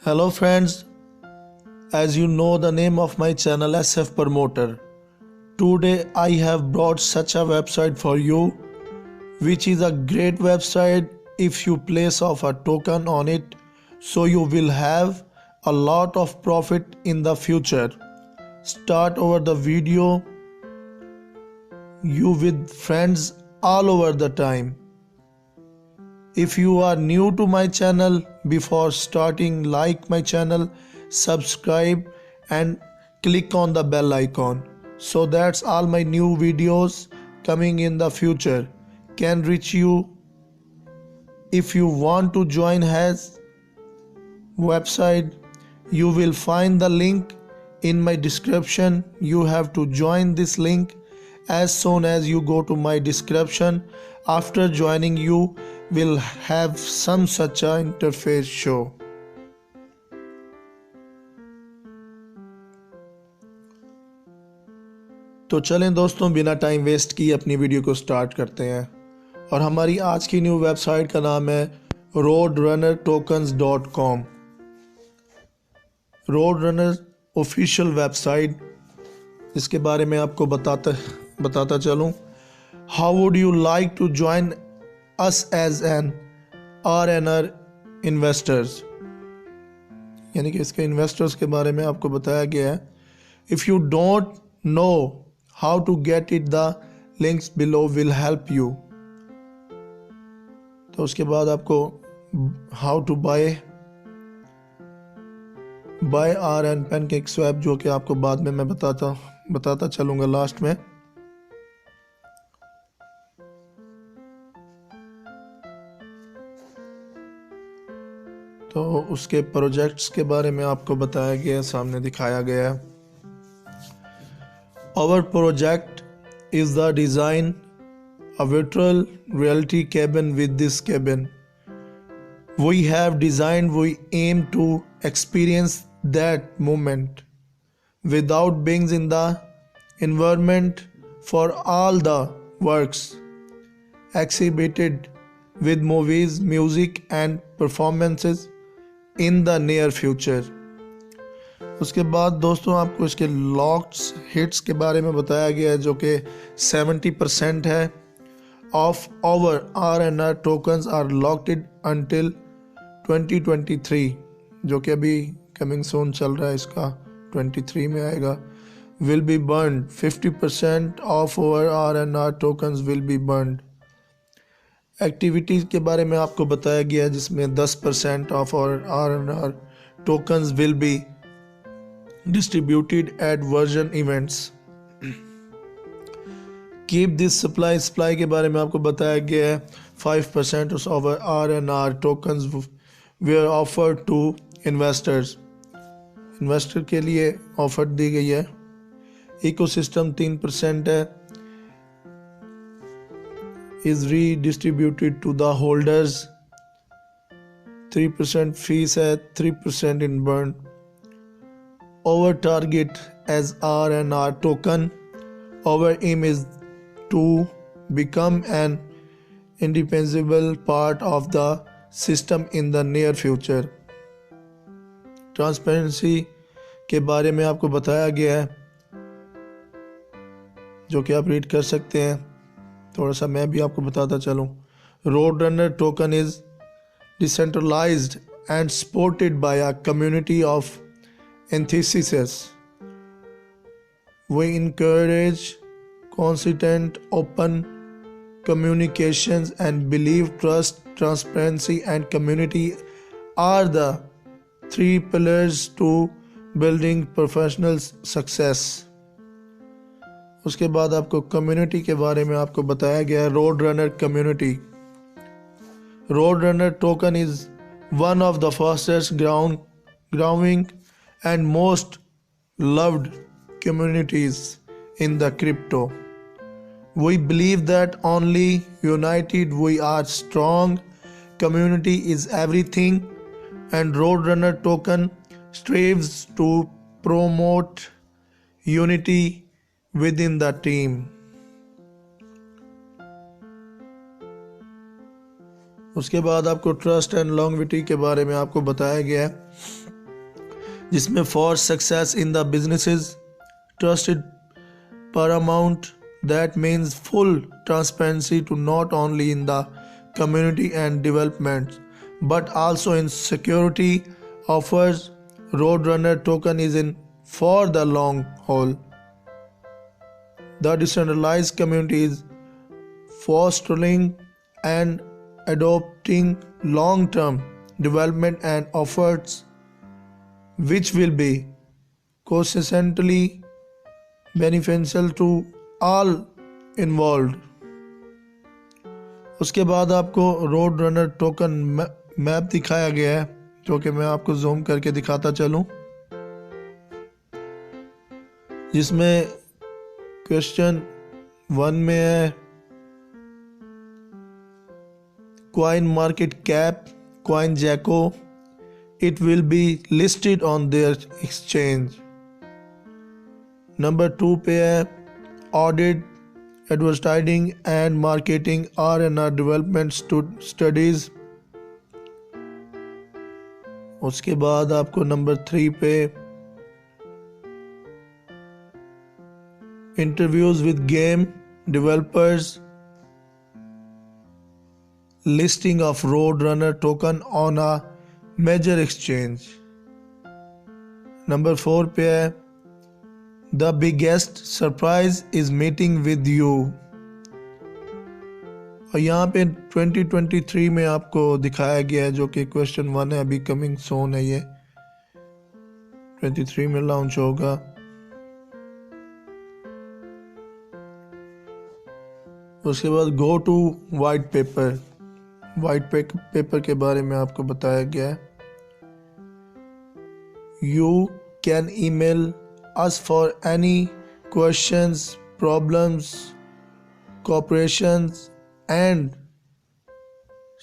Hello friends, as you know the name of my channel SF Promoter. Today I have brought such a website for you which is a great website if you place off a token on it, so you will have a lot of profit in the future. Start over the video you with friends all over the time. If you are new to my channel, before starting, like my channel, subscribe and click on the bell icon so that's all my new videos coming in the future can reach you. If you want to join his website, you will find the link in my description. You have to join this link as soon as you go to my description. After joining, you will have some such a interface show. तो चलें दोस्तों, बिना time waste किए अपनी video को start करते हैं। और हमारी आज की न्यू वेबसाइट का नाम है roadrunnertokens.com। रोडरनर ऑफिशियल वेबसाइट, इसके बारे में आपको बताता चलूं। How would you like to join us as an RNR investors, यानी कि इसके इन्वेस्टर्स के बारे में आपको बताया गया है। If you don't know how to get it, the links below will help you. तो उसके बाद आपको how to buy RN PancakeSwap, जो कि आपको बाद में मैं बताता चलूँगा लास्ट में। तो उसके प्रोजेक्ट्स के बारे में आपको बताया गया है, सामने दिखाया गया है। Our project is the design a virtual reality cabin. With this cabin we have designed, we aim to experience that moment without being in the environment. For all the works exhibited with movies, music and performances in the near future. उसके बाद दोस्तों आपको इसके locks hits के बारे में बताया गया है, जो कि 70% है। Of our RNR tokens are locked until 2023, जो कि अभी कमिंग सून चल रहा है, इसका 23 में आएगा। Will be burned 50% of our RNR tokens will be burned. Activities के बारे में आपको बताया गया है, जिसमें 10% of RNR tokens will be distributed at version events. Keep this supply के बारे में आपको बताया गया है। 5% of RNR tokens were offered to investors, investor के लिए ऑफर दी गई है। इकोसिस्टम 3% है, is redistributed to the holders। 3% fees है, 3% in burn। Our target as RNR token, our aim is to become an indispensable part of the system in the near future। Transparency के बारे में आपको बताया गया है, जो कि आप रीड कर सकते हैं। थोड़ा सा मैं भी आपको बताता चलूँ। Road runner token is decentralised and supported by a community of enthusiasts। We encourage consistent open communications and believe trust, transparency and community are the 3 pillars to building professional success। उसके बाद आपको कम्युनिटी के बारे में आपको बताया गया है। Road runner community, road runner token is one of the fastest growing and most loved communities in the crypto। We believe that only united we are strong, community is everything, and Roadrunner token strives to promote unity within the team। उसके बाद आपको trust and longevity के बारे में आपको बताया गया है, जिसमें for success in the businesses trusted paramount. That means full transparency to not only in the community and development but also in security offers. Roadrunner token is in for the long haul. The decentralized community is fostering and adopting long-term development and efforts which will be consistently beneficial to all involved. उसके बाद आपको Road runner token map दिखाया गया है, जो कि मैं आपको जूम करके दिखाता चलूं, जिसमें क्वेश्चन 1 में है coin market cap coin Gecko, it will be listed on their exchange. Number 2 पे है audit advertising and marketing R&R development studies. उसके बाद आपको नंबर 3 पे interviews with game developers, listing of road runner token on a major exchange. Number 4 पे है The biggest surprise is meeting with you. और यहाँ पे 2023 में आपको दिखाया गया है, जो कि क्वेश्चन 1 है, अभी कमिंग सोन है, ये 23 में लॉन्च होगा. उसके बाद go to white paper. White paper के बारे में आपको बताया गया है. You can email us for any questions, problems, cooperations and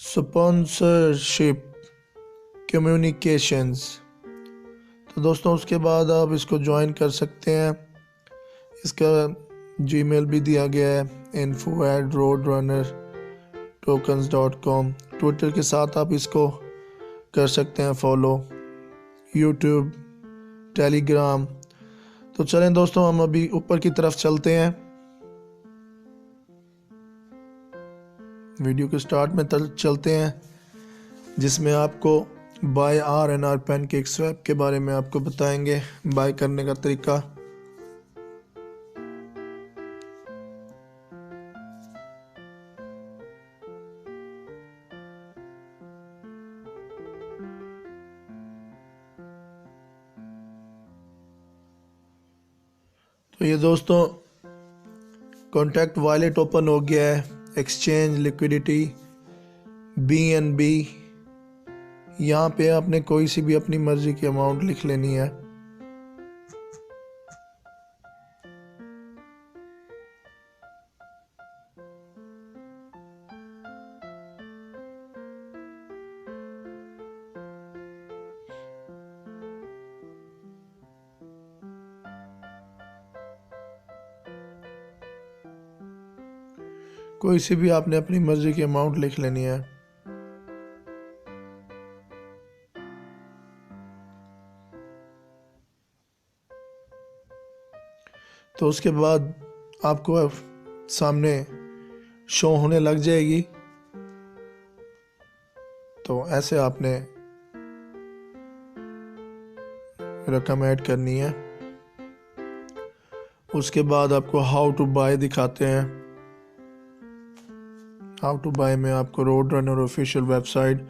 sponsorship communications. तो दोस्तों उसके बाद आप इसको ज्वाइन कर सकते हैं. इसका जीमेल भी दिया गया है info@roadrunnertokens.com. ट्विटर के साथ आप इसको कर सकते हैं फॉलो, यूट्यूब, टेलीग्राम. तो चलें दोस्तों, हम अभी ऊपर की तरफ चलते हैं. वीडियो के स्टार्ट में चलते हैं, जिसमें आपको बाय R&R पैनकेक स्वैप के बारे में आपको बताएंगे, बाय करने का तरीका. तो ये दोस्तों कॉन्टैक्ट वॉलेट ओपन हो गया है. Exchange, liquidity, BNB. यहाँ पे आपने कोई सी भी अपनी मर्जी की अमाउंट लिख लेनी है. कोई सी भी आपने अपनी मर्जी की अमाउंट लिख लेनी है. तो उसके बाद आपको सामने शो होने लग जाएगी. तो ऐसे आपने रकम ऐड करनी है. उसके बाद आपको हाउ टू बाय दिखाते हैं. हाउ टू बाय में आपको Road Runner official website.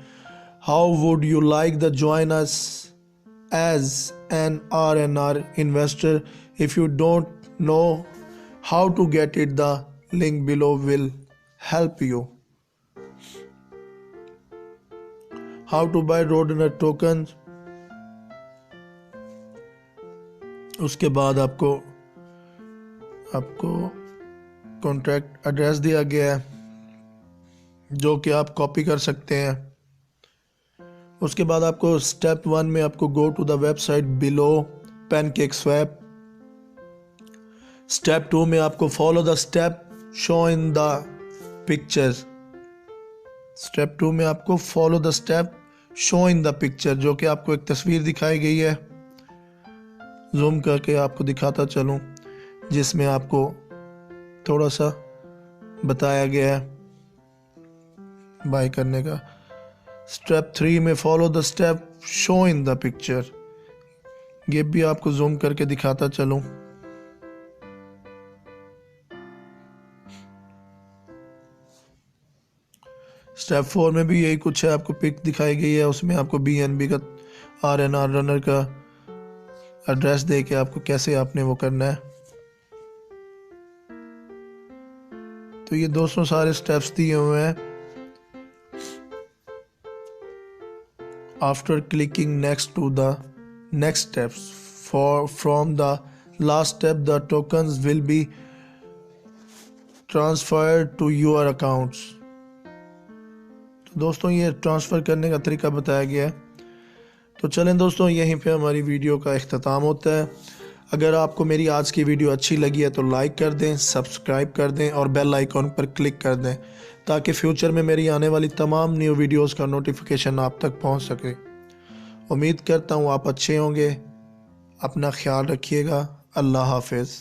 How would you like the join us as an R&R investor? If you don't know how to get it, the link below will help you. How to buy Roadrunner tokens. उसके बाद आपको contact address दिया गया है, जो कि आप copy कर सकते हैं. उसके बाद आपको स्टेप 1 में आपको go to the website below PancakeSwap. Step 2 में आपको follow the step show in the pictures. Step 2 में आपको follow the step show in the picture, जो कि आपको एक तस्वीर दिखाई गई है, जूम करके आपको दिखाता चलूं, जिसमें आपको थोड़ा सा बताया गया है बाय करने का। स्टेप 3 में follow the step show in the picture, ये भी आपको जूम करके दिखाता चलूं। स्टेप 4 में भी यही कुछ है, आपको पिक दिखाई गई है, उसमें आपको BNB का RNR रनर का एड्रेस दे के आपको कैसे आपने वो करना है। तो ये दोस्तों सारे स्टेप्स दिए हुए हैं। After clicking next to the next steps from the last step the tokens will be transferred to your accounts. तो दोस्तों ये ट्रांसफ़र करने का तरीका बताया गया है। तो चलें दोस्तों, यहीं पे हमारी वीडियो का इख्तिताम होता है। अगर आपको मेरी आज की वीडियो अच्छी लगी है तो लाइक कर दें, सब्सक्राइब कर दें और बेल आइकॉन पर क्लिक कर दें, ताकि फ्यूचर में मेरी आने वाली तमाम न्यू वीडियोस का नोटिफिकेशन आप तक पहुंच सके। उम्मीद करता हूं आप अच्छे होंगे। अपना ख्याल रखिएगा। अल्लाह हाफिज़।